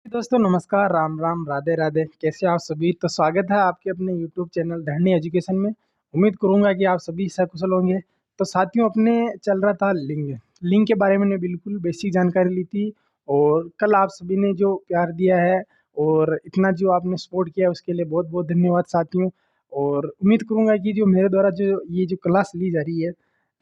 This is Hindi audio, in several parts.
दोस्तों नमस्कार, राम राम, राधे राधे। कैसे आप सभी? तो स्वागत है आपके अपने यूट्यूब चैनल धरनी एजुकेशन में। उम्मीद करूंगा कि आप सभी सकुशल होंगे। तो साथियों, अपने चल रहा था लिंग। लिंग के बारे में मैंने बिल्कुल बेसिक जानकारी ली थी, और कल आप सभी ने जो प्यार दिया है और इतना जो आपने सपोर्ट किया उसके लिए बहुत बहुत धन्यवाद साथियों। और उम्मीद करूंगा कि जो मेरे द्वारा जो ये जो क्लास ली जा रही है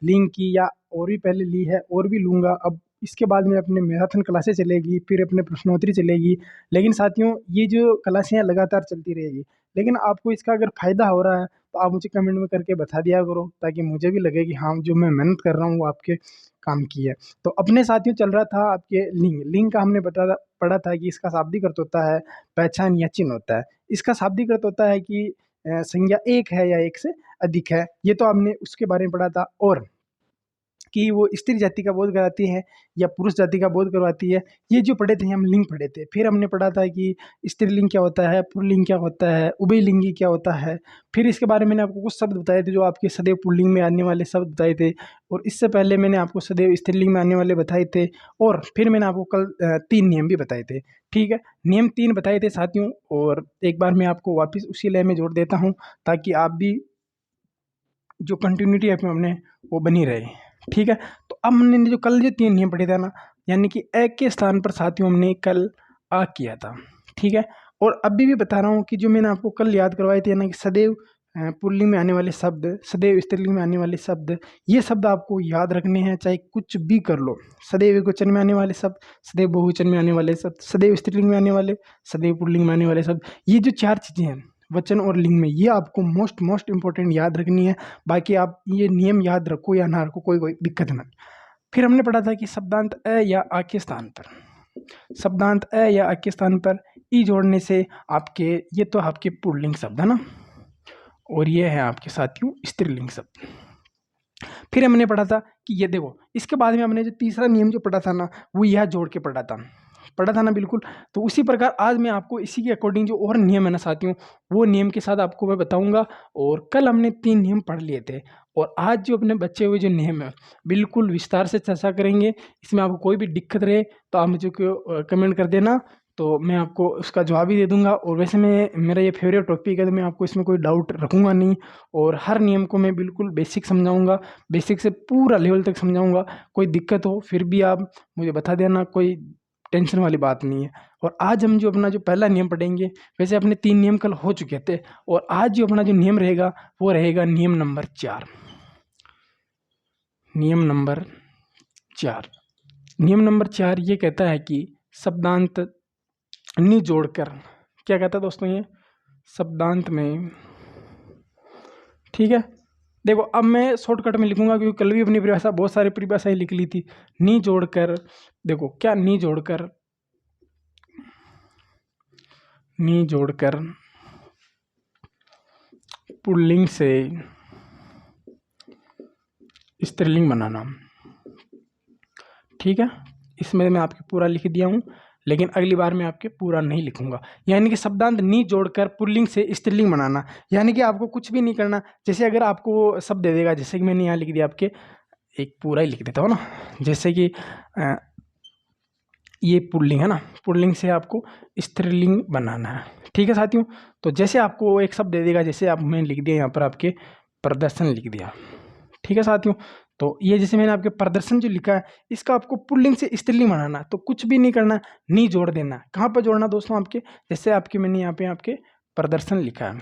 लिंग की, या और भी पहले ली है और भी लूंगा, अब इसके बाद में अपने मैराथन क्लासें चलेगी, फिर अपने प्रश्नोत्तरी चलेगी। लेकिन साथियों, ये जो क्लासें हैं लगातार चलती रहेगी। लेकिन आपको इसका अगर फ़ायदा हो रहा है तो आप मुझे कमेंट में करके बता दिया करो, ताकि मुझे भी लगे कि हाँ, जो मैं मेहनत कर रहा हूँ वो आपके काम की है। तो अपने साथियों चल रहा था आपके लिंग। लिंग का हमने पढ़ा था कि इसका शाब्दिक अर्थ होता है पहचान या चिन्ह होता है। इसका शाब्दिक अर्थ होता है कि संज्ञा एक है या एक से अधिक है। ये तो आपने उसके बारे में पढ़ा था। और कि वो स्त्री जाति का बोध कराती है या पुरुष जाति का बोध करवाती है। ये जो पढ़े थे हम लिंग पढ़े थे। फिर हमने पढ़ा था कि स्त्रीलिंग क्या होता है, पुल्लिंग क्या होता है, उभयलिंगी क्या होता है। फिर इसके बारे में मैंने आपको कुछ शब्द बताए थे जो आपके सदैव पुल्लिंग में आने वाले शब्द बताए थे, और इससे पहले मैंने आपको सदैव स्त्रीलिंग में आने वाले बताए थे। और फिर मैंने आपको कल 3 नियम भी बताए थे। ठीक है, नियम 3 बताए थे साथियों, और एक बार मैं आपको वापस उसी लय में जोड़ देता हूँ, ताकि आप भी जो कंटिन्यूटी है अपने वो बनी रहे। ठीक है, तो अब हमने जो कल जो 3 नियम पढ़े थे ना, यानी कि अ के स्थान पर साथियों हमने कल आ किया था। ठीक है, और अभी भी बता रहा हूँ कि जो मैंने आपको कल याद करवाए थे ना, कि सदैव पुल्लिंग में आने वाले शब्द, सदैव स्त्रीलिंग में आने वाले शब्द, ये शब्द आपको याद रखने हैं, चाहे कुछ भी कर लो। सदैव एकवचन में आने वाले शब्द, सदैव बहुवचन में आने वाले शब्द, सदैव स्त्रीलिंग में आने वाले, सदैव पुल्लिंग में आने वाले शब्द, ये जो 4 चीज़ें हैं वचन और लिंग में, ये आपको मोस्ट इंपॉर्टेंट याद रखनी है। बाकी आप ये नियम याद रखो या ना रखो, कोई दिक्कत ना। फिर हमने पढ़ा था कि शब्दांत अ या आ के स्थान पर, शब्दांत अ या आ के स्थान पर ई जोड़ने से आपके, ये तो आपके पुल्लिंग शब्द है ना, और ये है आपके साथियों स्त्रीलिंग शब्द। फिर हमने पढ़ा था कि ये देखो, इसके बाद में हमने जो तीसरा नियम जो पढ़ा था ना, वो यह जोड़ के पढ़ा था ना, बिल्कुल। तो उसी प्रकार आज मैं आपको इसी के अकॉर्डिंग जो और नियम है ना साथियों, वो नियम के साथ आपको मैं बताऊंगा। और कल हमने 3 नियम पढ़ लिए थे, और आज जो अपने बचे हुए जो नियम है बिल्कुल विस्तार से चर्चा करेंगे। इसमें आपको कोई भी दिक्कत रहे तो आप मुझे कमेंट कर देना, तो मैं आपको उसका जवाब ही दे दूंगा। और वैसे मैं, मेरा ये फेवरेट टॉपिक है, तो मैं आपको इसमें कोई डाउट रखूंगा नहीं, और हर नियम को मैं बिल्कुल बेसिक समझाऊंगा, बेसिक से पूरा लेवल तक समझाऊंगा। कोई दिक्कत हो फिर भी आप मुझे बता देना, कोई टेंशन वाली बात नहीं है। और आज हम जो अपना जो पहला नियम पढ़ेंगे, वैसे अपने 3 नियम कल हो चुके थे, और आज जो अपना जो नियम रहेगा वो रहेगा नियम नंबर 4। नियम नंबर 4, नियम नंबर 4 ये कहता है कि शब्दांत नि जोड़कर, क्या कहता है दोस्तों ये, शब्दांत में, ठीक है। देखो, अब मैं शॉर्टकट में लिखूंगा, क्योंकि कल भी अपनी परिभाषा, बहुत सारी परिभाषाएं लिख ली थी। नी जोड़कर, देखो क्या, नी जोड़कर, नी जोड़कर पुल्लिंग से स्त्रीलिंग बनाना। ठीक है, इसमें मैं आपके पूरा लिख दिया हूँ, लेकिन अगली बार मैं आपके पूरा नहीं लिखूंगा। यानी कि शब्दांत नी जोड़कर पुल्लिंग से स्त्रीलिंग बनाना, यानी कि आपको कुछ भी नहीं करना। जैसे अगर आपको वो शब्द दे देगा, जैसे कि मैंने यहाँ लिख दिया आपके, एक पूरा ही लिख देता हूँ ना, जैसे कि ये पुल्लिंग है ना, पुल्लिंग से आपको स्त्रीलिंग बनाना है। ठीक है साथियों, तो जैसे आपको एक शब्द दे देगा, जैसे आप, मैंने लिख दिया यहाँ पर आपके प्रदर्शन लिख दिया। ठीक है साथियों, तो ये जैसे मैंने आपके प्रदर्शन जो लिखा है, इसका आपको पुल्लिंग से स्त्रीलिंग बनाना, तो कुछ भी नहीं करना, नी जोड़ देना। कहाँ पर जोड़ना दोस्तों आपके, जैसे आपके, मैंने यहाँ पे आपके प्रदर्शन लिखा है,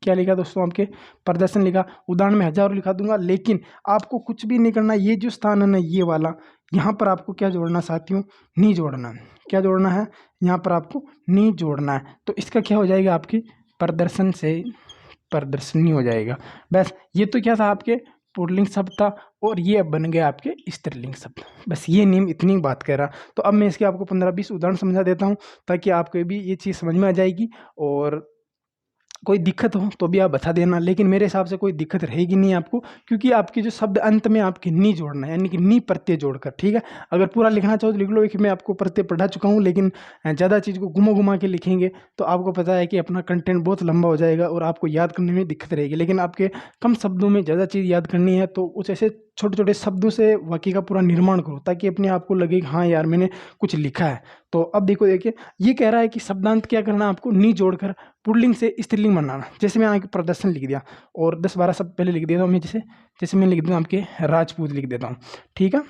क्या लिखा दोस्तों आपके प्रदर्शन लिखा, उदाहरण में हजारों लिखा दूंगा, लेकिन आपको कुछ भी नहीं करना। ये जो स्थान है ना, ये वाला, यहाँ पर आपको क्या जोड़ना साथियों, नी जोड़ना। क्या जोड़ना है, यहाँ पर आपको नी जोड़ना है। तो इसका क्या हो जाएगा, आपकी प्रदर्शन से प्रदर्शनी हो जाएगा। बस, ये तो क्या था, आपके पुल्लिंग शब्द था, और ये अब बन गया आपके स्त्रीलिंग शब्द। बस ये नियम, इतनी बात कह रहा। तो अब मैं इसके आपको 15-20 उदाहरण समझा देता हूँ, ताकि आपको भी ये चीज़ समझ में आ जाएगी। और कोई दिक्कत हो तो भी आप बता देना, लेकिन मेरे हिसाब से कोई दिक्कत रहेगी नहीं आपको, क्योंकि आपके जो शब्द अंत में आपके नी जोड़ना है, यानी कि नी प्रत्यय जोड़कर। ठीक है, अगर पूरा लिखना चाहो तो लिख लो, कि मैं आपको प्रत्यय पढ़ा चुका हूँ, लेकिन ज़्यादा चीज़ को घुमा के लिखेंगे तो आपको पता है कि अपना कंटेंट बहुत लंबा हो जाएगा, और आपको याद करने में दिक्कत रहेगी। लेकिन आपके कम शब्दों में ज़्यादा चीज़ याद करनी है, तो कुछ ऐसे छोटे छोटे शब्दों से वाक्य का पूरा निर्माण करो, ताकि अपने आप को लगे कि हाँ यार, मैंने कुछ लिखा है। तो अब देखिए ये कह रहा है कि शब्दांत क्या करना है आपको, नी जोड़कर पुल्लिंग से स्त्रीलिंग बनाना। जैसे मैं आपके प्रदर्शन लिख दिया और 10-12 शब्द पहले लिख देता हूँ मैं, जैसे मैं लिख देता हूँ आपके राजपूत लिख देता हूँ, ठीक है,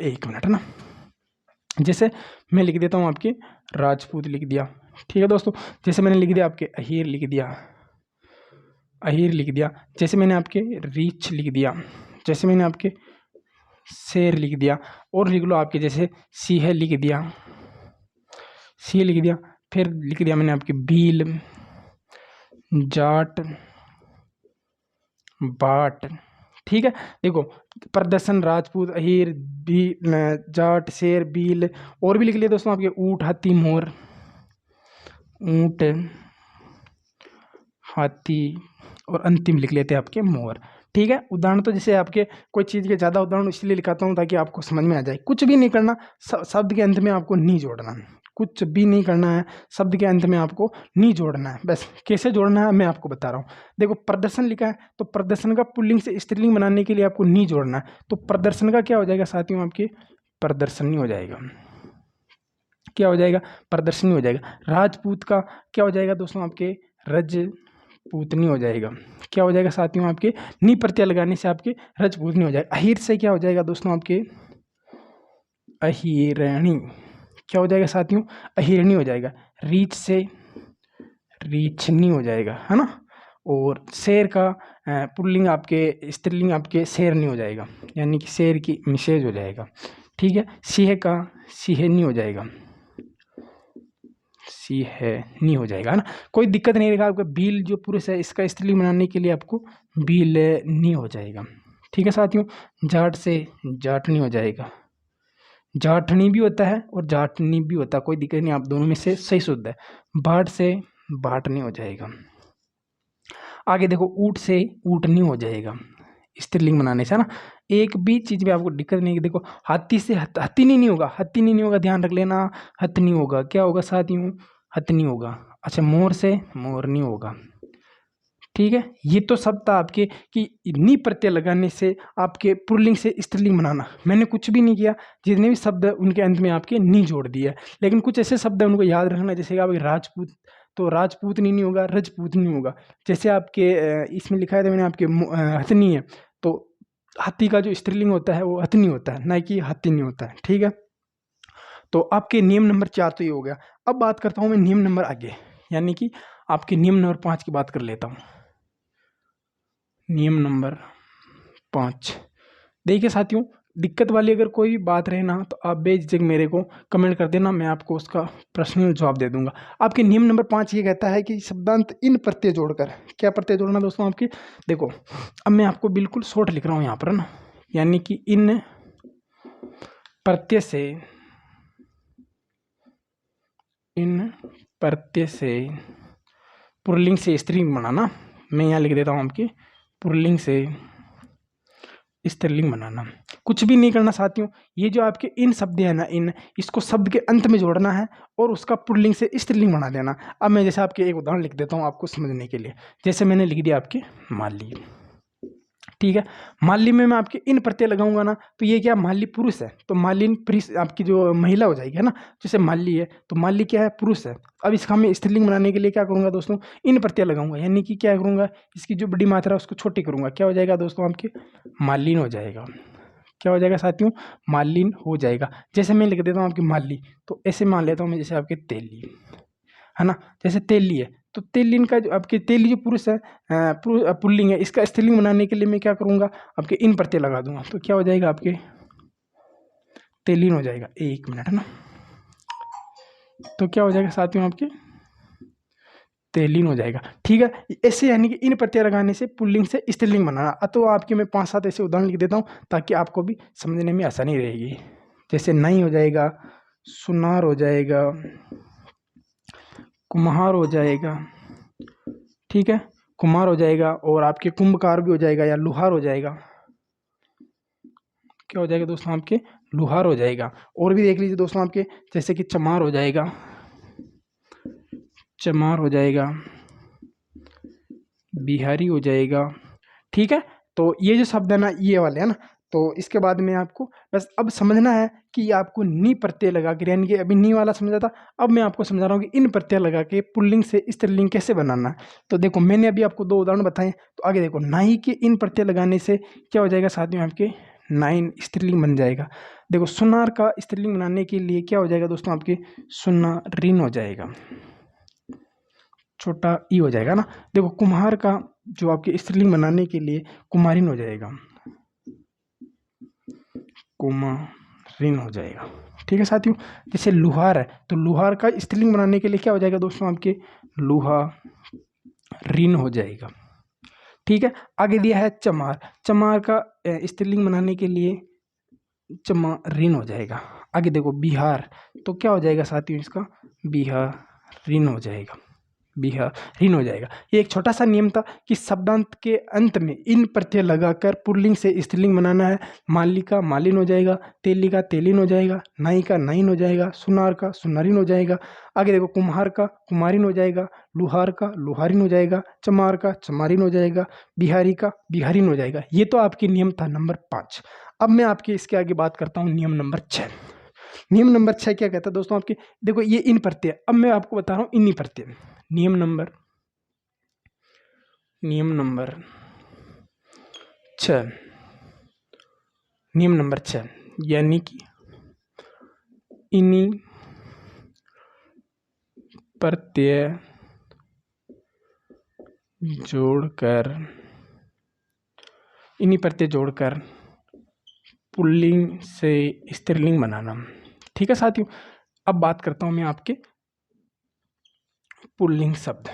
1 मिनट है ना। जैसे मैं लिख देता हूँ आपके राजपूत लिख दिया, ठीक है दोस्तों। जैसे मैंने लिख दिया आपके अहीर लिख दिया, अहीर लिख दिया। जैसे मैंने आपके रीछ लिख दिया, जैसे मैंने आपके शेर लिख दिया। और लिख लो आपके जैसे सीह लिख दिया, सी लिख दिया। फिर लिख दिया मैंने आपके भील, जाट, बाट, ठीक है। देखो प्रदर्शन, राजपूत, अहीर, भी, जाट, शेर, भील, और भी लिख लिया दोस्तों आपके ऊँट, हाथी, मोर, ऊँट, हाथी, और अंतिम लिख लेते हैं आपके मोर, ठीक है। उदाहरण तो जैसे आपके कोई चीज़ के ज़्यादा उदाहरण इसलिए लिखाता हूँ ताकि आपको समझ में आ जाए। कुछ भी नहीं करना, शब्द के अंत में आपको नहीं जोड़ना, कुछ भी नहीं करना है, शब्द के अंत में आपको नहीं जोड़ना है। बस कैसे जोड़ना है मैं आपको बता रहा हूँ। देखो प्रदर्शन लिखा है तो प्रदर्शन का पुल्लिंग से स्त्रीलिंग बनाने के लिए आपको नहीं जोड़ना है, तो प्रदर्शन का क्या हो जाएगा साथियों, आपके प्रदर्शनी हो जाएगा। क्या हो जाएगा, प्रदर्शनी हो जाएगा। राजपूत का क्या हो जाएगा दोस्तों, आपके रजपूतनी हो जाएगा। क्या हो जाएगा साथियों, आपके नी प्रत्यय लगाने से आपके रजपूतनी हो जाएगा। अहीर से क्या हो जाएगा दोस्तों, आपके अहीरणी। क्या हो जाएगा साथियों, अहीरणी हो जाएगा। रीछ से रीछनी हो जाएगा, है ना। और शेर का पुल्लिंग आपके स्त्रीलिंग आपके शेरनी हो जाएगा, यानी कि शेर की मिसेज हो जाएगा, ठीक है। सिंह का सिंहनी हो जाएगा, सिंहनी हो जाएगा, है ना। कोई दिक्कत नहीं रहेगा। आपका भील जो पुरुष है इसका स्त्रीलिंग बनाने के लिए आपको भीलनी हो जाएगा, ठीक है साथियों। जाट से जाटनी हो जाएगा, जाटनी भी होता है और जाटनी भी होता है, कोई दिक्कत नहीं, आप दोनों में से सही शुद्ध है। बाट से बाटनी हो जाएगा। आगे देखो ऊँट से ऊँटनी हो जाएगा स्त्रीलिंग बनाने से, है ना। एक भी चीज़ में आपको दिक्कत नहीं है। देखो हाथी से हथिनी नहीं होगा, हथिनी नहीं होगा, ध्यान रख लेना, हथनी होगा। क्या होगा साथियों, हथनी होगा। अच्छा मोर से मोरनी होगा, ठीक है। ये तो सब था आपके कि नी प्रत्यय लगाने से आपके पुल्लिंग से स्त्रीलिंग बनाना। मैंने कुछ भी नहीं किया, जितने भी शब्द उनके अंत में आपके नी जोड़ दिया। लेकिन कुछ ऐसे शब्द है उनको याद रखना, जैसे कि आपके राजपूत, तो राजपूतनी नहीं होगा, रजपूतनी होगा। जैसे आपके इसमें लिखा है था मैंने आपके हथनी है, तो हाथी का जो स्त्रीलिंग होता है वो हथनी होता है, ना कि हथिनी होता है, ठीक है। तो आपके नियम नंबर 4 तो ये हो गया। अब बात करता हूँ मैं नियम नंबर आगे, यानी कि आपके नियम नंबर 5 की बात कर लेता हूँ। नियम नंबर 5, देखिए साथियों, दिक्कत वाली अगर कोई भी बात रहे ना तो आप बेझिझक मेरे को कमेंट कर देना, मैं आपको उसका पर्सनल जवाब दे दूंगा। आपके नियम नंबर 5 ये कहता है कि शब्दांत इन प्रत्यय जोड़कर, क्या प्रत्यय जोड़ना दोस्तों आपके, देखो अब मैं आपको बिल्कुल शॉर्ट लिख रहा हूँ यहाँ पर, ना, यानी कि इन प्रत्यय से पुल्लिंग से स्त्रीलिंग बनाना। मैं यहाँ लिख देता हूँ आपके पुल्लिंग से स्त्रीलिंग बनाना। कुछ भी नहीं करना साथियों, ये जो आपके इन शब्द है ना, इन इसको शब्द के अंत में जोड़ना है और उसका पुल्लिंग से स्त्रीलिंग बना देना। अब मैं जैसे आपके एक उदाहरण लिख देता हूँ आपको समझने के लिए। जैसे मैंने लिख दिया आपके माली, ठीक है। माली में मैं आपके इन प्रत्यय लगाऊंगा ना, तो ये क्या, माली पुरुष है, तो मालिन आपकी जो महिला हो जाएगी, है ना। जैसे माली है तो माली क्या है, पुरुष है। अब इसका मैं स्त्रीलिंग बनाने के लिए क्या करूंगा दोस्तों, इन प्रत्यय लगाऊंगा, यानी कि क्या करूंगा, इसकी जो बड़ी मात्रा है उसको छोटी करूंगा। क्या हो जाएगा दोस्तों, आपके मालिन हो जाएगा। क्या हो जाएगा साथियों, मालिन हो जाएगा। जैसे मैं लिख देता हूँ आपकी माली, तो ऐसे मान लेता हूँ मैं, जैसे आपके तेली, है ना। जैसे तेली है तो तेलिन का जो आपके तेली जो पुरुष है, पुल्लिंग है, इसका स्त्रीलिंग बनाने के लिए मैं क्या करूंगा, आपके इन प्रत्यय लगा दूंगा। तो क्या हो जाएगा, आपके तेलिन हो जाएगा। 1 मिनट, है ना। तो क्या हो जाएगा साथियों, आपके तेलिन हो जाएगा, ठीक है। ऐसे यानी कि इन प्रत्यय लगाने से पुल्लिंग से स्त्रीलिंग बनाना। तो आपके मैं 5-7 ऐसे उदाहरण लिख देता हूँ ताकि आपको भी समझने में आसानी रहेगी। जैसे नई हो जाएगा, सुनार हो जाएगा, कुम्हार हो जाएगा, ठीक है, कुम्हार हो जाएगा। और आपके कुंभकार भी हो जाएगा या लुहार हो जाएगा। क्या हो जाएगा दोस्तों, आपके लुहार हो जाएगा। और भी देख लीजिए दोस्तों आपके, जैसे कि चमार हो जाएगा, चमार हो जाएगा, बिहारी हो जाएगा, ठीक है। तो ये जो शब्द है ना, ये वाले है ना। तो इसके बाद में आपको बस अब समझना है कि आपको नी प्रत्यय लगा कर, यानी कि अभी नी वाला समझा था, अब मैं आपको समझा रहा हूँ कि इन प्रत्यय लगा के पुल्लिंग से स्त्रीलिंग कैसे बनाना है। तो देखो मैंने अभी आपको 2 उदाहरण बताए, तो आगे देखो नाई के इन प्रत्यय लगाने से क्या हो जाएगा साथियों, आपके नाइन स्त्रीलिंग बन जाएगा। देखो सुनार का स्त्रीलिंग बनाने के लिए क्या हो जाएगा दोस्तों, आपके सुनारिन हो जाएगा, छोटा ई हो जाएगा ना। देखो कुम्हार का जो आपके स्त्रीलिंग बनाने के लिए कुमारिन हो जाएगा, कुमारिन हो जाएगा। ठीक है साथियों, जैसे लुहार है तो लुहार का स्त्रीलिंग बनाने के लिए क्या हो जाएगा दोस्तों, आपके लुहारिन हो जाएगा। ठीक है, आगे दिया है चमार, चमार का स्त्रीलिंग बनाने के लिए चमारिन हो जाएगा। आगे देखो बिहार, तो क्या हो जाएगा साथियों, इसका बिहारिन हो जाएगा, बिहारिन हो जाएगा। ये एक छोटा सा नियम था कि शब्दांत के अंत में इन प्रत्यय लगाकर पुल्लिंग से स्त्रीलिंग बनाना है। माली का मालिन हो जाएगा, तेली का तेलिन हो जाएगा, नाई का नाइन हो जाएगा, सुनार का सुनारिन हो जाएगा। आगे देखो कुम्हार का कुमारिन हो जाएगा, लुहार का लुहारिन हो जाएगा, चमार का चमारिन हो जाएगा, बिहारी का बिहारिन हो जाएगा। ये तो आपके नियम था नंबर 5। अब मैं आपके इसके आगे बात करता हूँ नियम नंबर 6। नियम नंबर 6 क्या कहता है दोस्तों, आपके देखो ये इन प्रत्यय, अब मैं आपको बता रहा हूँ इन्हीं प्रत्यय। नियम नंबर 6, नियम नंबर 6 यानी कि इन्हीं प्रत्यय जोड़कर पुल्लिंग से स्त्रीलिंग बनाना। ठीक है साथियों, अब बात करता हूं मैं आपके पुल्लिंग शब्द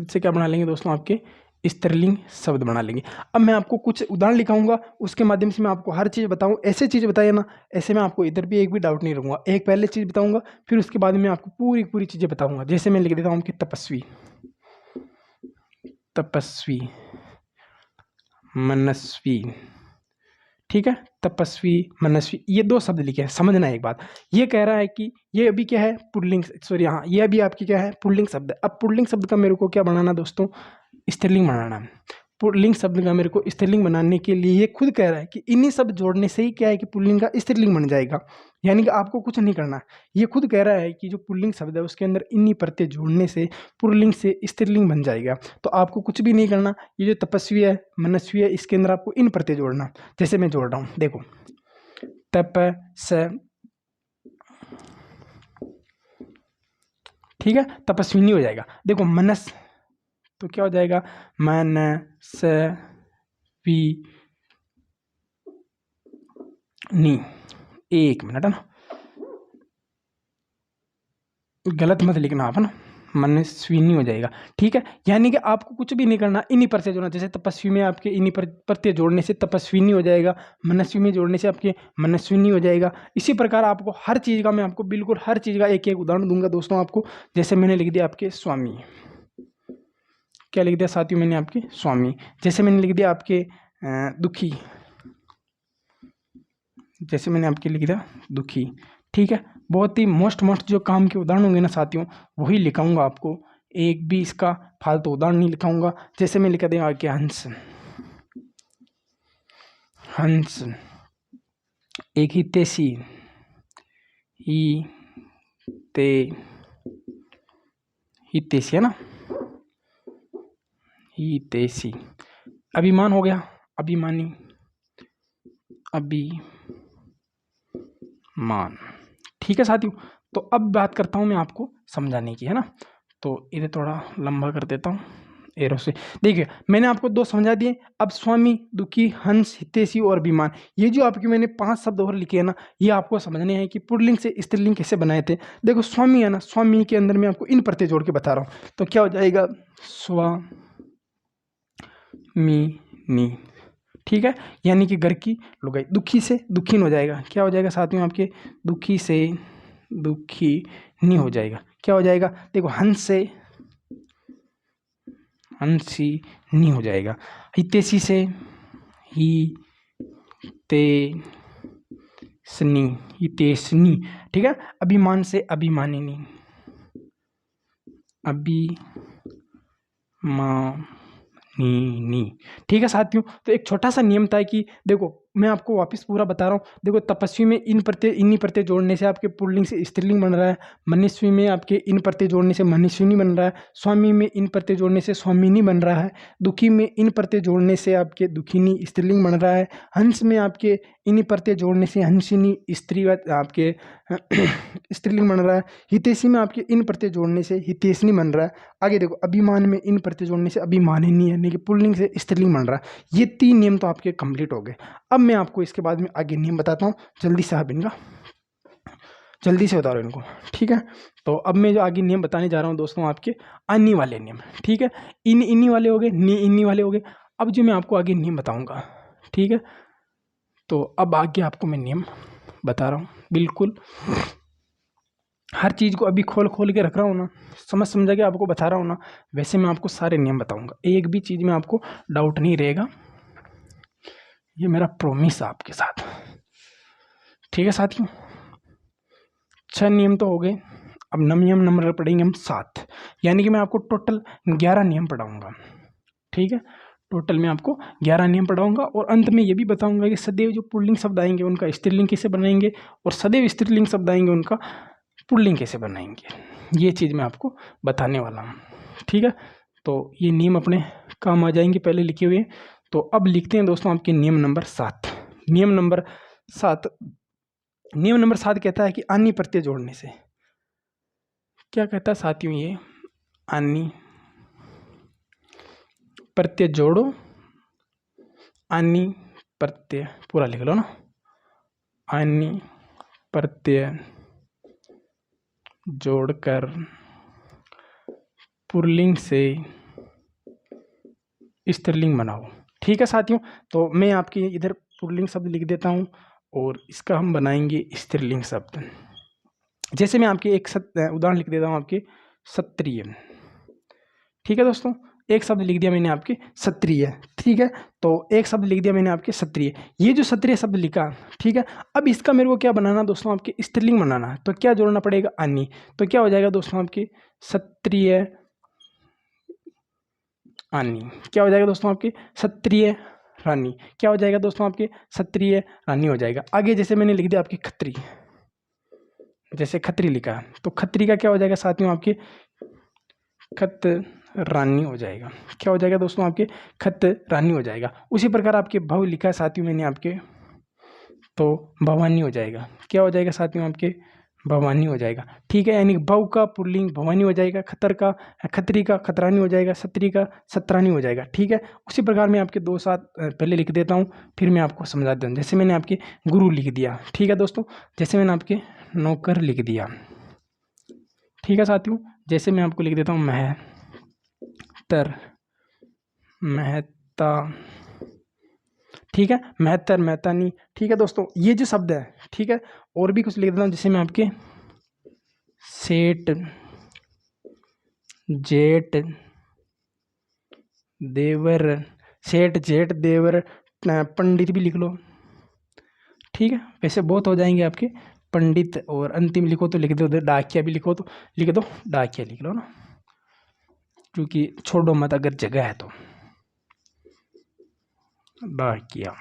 से क्या बना लेंगे दोस्तों, आपके स्त्रीलिंग शब्द बना लेंगे। अब मैं आपको कुछ उदाहरण लिखाऊंगा, उसके माध्यम से मैं आपको हर चीज़ बताऊं, ऐसे चीज़ बताइए ना, ऐसे मैं आपको इधर भी एक भी डाउट नहीं रहूँगा। एक पहले चीज़ बताऊंगा, फिर उसके बाद में आपको पूरी चीज़ें बताऊंगा। जैसे मैं लिख देता हूँ कि तपस्वी, मनस्वी। ठीक है, तपस्वी मनस्वी, ये 2 शब्द लिखे हैं। समझना एक बात, ये कह रहा है कि ये अभी क्या है, पुल्लिंग, सॉरी हाँ, ये अभी आपकी क्या है, पुल्लिंग शब्द है। अब पुल्लिंग शब्द का मेरे को क्या बनाना दोस्तों, स्त्रीलिंग बनाना है। पुल्लिंग शब्द का मेरे को स्त्रीलिंग बनाने के लिए ये खुद कह रहा है कि इन्हीं शब्द जोड़ने से ही क्या है कि पुल्लिंग का स्त्रीलिंग बन जाएगा, यानी कि आपको कुछ नहीं करना। ये खुद कह रहा है कि जो पुल्लिंग शब्द है उसके अंदर इन्हीं प्रत्यय जोड़ने से पुल्लिंग से स्त्रीलिंग बन जाएगा। तो आपको कुछ भी नहीं करना, ये जो तपस्वी है मनस्वी है इसके अंदर आपको इन प्रत्यय जोड़ना। जैसे मैं जोड़ रहा हूँ, देखो ठीक है, तपस्विनी हो जाएगा। देखो मनस, तो क्या हो जाएगा, मनस्विनी। एक मिनट है ना, गलत मत लिखना आप, है ना, मनस्विनी हो जाएगा। ठीक है, यानी कि आपको कुछ भी नहीं करना, इन्हीं प्रत्यय जोड़ना। जैसे तपस्वी में आपके इन्हीं प्रत्यय जोड़ने से तपस्विनी हो जाएगा, मनस्वी में जोड़ने से आपके मनस्विनी हो जाएगा। इसी प्रकार आपको हर चीज़ का, मैं आपको बिल्कुल हर चीज़ का एक उदाहरण दूंगा दोस्तों आपको। जैसे मैंने लिख दिया आपके स्वामी, क्या लिख दिया साथियों मैंने, आपके स्वामी। जैसे मैंने लिख दिया आपके दुखी, जैसे मैंने आपके लिख दिया दुखी। ठीक है, बहुत ही मोस्ट जो काम के उदाहरण होंगे ना साथियों, वही लिखाऊंगा आपको, एक भी इसका फालतू उदाहरण नहीं लिखाऊंगा। जैसे मैं लिखा देगा कि हंस, एक हितैषी, हितैषी है ना, हितैषी। अभिमान हो गया, अभिमानी, अभिमान। ठीक है साथियों, तो अब बात करता हूँ मैं आपको समझाने की, है ना। तो इधर थोड़ा लंबा कर देता हूँ एरो से। देखिए मैंने आपको 2 समझा दिए। अब स्वामी, दुखी, हंस, हितैषी और अभिमान, ये जो आपके मैंने 5 शब्द और लिखे हैं ना, ये आपको समझने हैं कि पुल्लिंग से स्त्रीलिंग कैसे बनाए थे। देखो स्वामी है ना, स्वामी के अंदर मैं आपको इन प्रत्यय जोड़ के बता रहा हूँ। तो क्या हो जाएगा, स्वामिनी। ठीक है, यानी कि घर की लुगाई। दुखी से दुखीन हो जाएगा, क्या हो जाएगा साथ में आपके, दुखी से दुखीनी हो जाएगा। क्या हो जाएगा, देखो हंस से हंसिनी हो जाएगा। हितैषी से हितैषनी। ठीक है, अभिमान से अभिमानिनी, अभिमानिनी। ठीक है साथियों, तो एक छोटा सा नियम था कि देखो मैं आपको वापस पूरा बता रहा हूँ। देखो, तपस्वी में इन प्रत्यय इन्हीं प्रत्यय जोड़ने से आपके पुल्लिंग से स्त्रीलिंग बन रहा है। मनीषवी में आपके इन प्रत्यय जोड़ने से मनीषिनी बन रहा है। स्वामी में इन प्रत्यय जोड़ने से स्वामिनी बन रहा है। दुखी में इन प्रत्यय जोड़ने से आपके दुखिनी स्त्रीलिंग बन रहा है। हंस में आपके इन प्रत्यय जोड़ने से हंसिनी स्त्री आपके स्त्रीलिंग बन रहा है। हितैषी में आपके इन प्रत्यय जोड़ने से हितैषिनी बन रहा है। आगे देखो, अभिमान में इन प्रत्यय जोड़ने से अभिमानिनी यानी कि पुल्लिंग से स्त्रीलिंग बन रहा है। ये 3 नियम तो आपके कंप्लीट हो गए। अब मैं आपको इसके बाद में आगे नियम बताता हूँ। जल्दी से आप इनका जल्दी से उतारो इनको, ठीक है। तो अब मैं जो आगे नियम बताने जा रहा हूँ दोस्तों, आपके अन्नी वाले नियम, ठीक है। इन्नी वाले हो गए, इन्नी वाले हो गए। अब जो मैं आपको आगे नियम बताऊँगा, ठीक है। तो अब आगे आपको मैं नियम बता रहा हूँ, बिल्कुल हर चीज़ को अभी खोल खोल के रख रहा हूँ ना, समझा के आपको बता रहा हूँ ना, वैसे मैं आपको सारे नियम बताऊँगा। एक भी चीज़ में आपको डाउट नहीं रहेगा, ये मेरा प्रॉमिस है आपके साथ, ठीक है साथियों। 6 नियम तो हो गए। अब नियम नंबर पढ़ेंगे हम 7, यानी कि मैं आपको टोटल 11 नियम पढ़ाऊँगा, ठीक है। टोटल मैं आपको 11 नियम पढ़ाऊँगा और अंत में ये भी बताऊँगा कि सदैव जो पुल्लिंग शब्द आएंगे उनका स्त्रीलिंग कैसे बनाएंगे और सदैव स्त्रीलिंग शब्द आएंगे उनका पुल्लिंग कैसे बनाएंगे। ये चीज़ मैं आपको बताने वाला हूँ, ठीक है। तो ये नियम अपने काम आ जाएंगे पहले लिखे हुए। तो अब लिखते हैं दोस्तों आपके नियम नंबर 7। नियम नंबर 7 कहता है कि अन्य प्रत्यय जोड़ने से, क्या कहता है साथियों, ये अन्य प्रत्यय जोड़ो, अन्य प्रत्यय पूरा लिख लो ना, अन्य प्रत्यय जोड़कर पुल्लिंग से स्त्रीलिंग बनाओ, ठीक है साथियों। तो मैं आपके इधर पुल्लिंग शब्द लिख देता हूँ और इसका हम बनाएंगे स्त्रीलिंग शब्द। जैसे मैं आपके एक उदाहरण लिख देता हूँ, आपके क्षत्रिय, ठीक है दोस्तों। एक शब्द लिख दिया मैंने आपके क्षत्रिय, ठीक है। तो एक शब्द लिख दिया मैंने आपके क्षत्रिय, ये जो क्षत्रिय शब्द लिखा, ठीक है। अब इसका मेरे को क्या बनाना दोस्तों, आपके स्त्रीलिंग बनाना है। तो क्या जोड़ना पड़ेगा, अन्य। तो क्या हो जाएगा दोस्तों, आपके क्षत्रिय अन्य। क्या हो जाएगा दोस्तों, आपके क्षत्रिय रानी। क्या हो जाएगा दोस्तों, आपके क्षत्रिय रानी हो जाएगा। आगे जैसे मैंने लिख दिया आपके खत्री, जैसे खत्री लिखा, तो खत्री का क्या हो जाएगा साथियों, आपके खत रानी हो जाएगा। क्या हो जाएगा दोस्तों, आपके खत रानी हो जाएगा। उसी प्रकार आपके भव लिखा है साथियों मैंने आपके, तो भवानी हो जाएगा। क्या हो जाएगा साथियों, आपके भवानी हो जाएगा, ठीक है। यानी भव का पुल्लिंग भवानी हो जाएगा, खत्री का खतरानी हो जाएगा, सत्री का सत्रानी हो जाएगा, ठीक है। उसी प्रकार मैं आपके 2-7 पहले लिख देता हूँ, फिर मैं आपको समझा देता हूँ। जैसे मैंने आपके गुरु लिख दिया, ठीक है दोस्तों। जैसे मैंने आपके नौकर लिख दिया, ठीक है साथियों। जैसे मैं आपको लिख देता हूँ महतर, महता, ठीक है। महतर महतानी, ठीक है दोस्तों। ये जो शब्द है, ठीक है। और भी कुछ लिख देता हूँ, जैसे मैं आपके सेठ, जेठ, देवर, सेठ जेठ देवर, पंडित भी लिख लो, ठीक है। वैसे बहुत हो जाएंगे आपके पंडित, और अंतिम लिखो तो लिख दो डाकिया भी लिखो तो लिख दो डाकिया लिख लो ना, क्योंकि छोड़ो मत अगर जगह है तो डाकिया।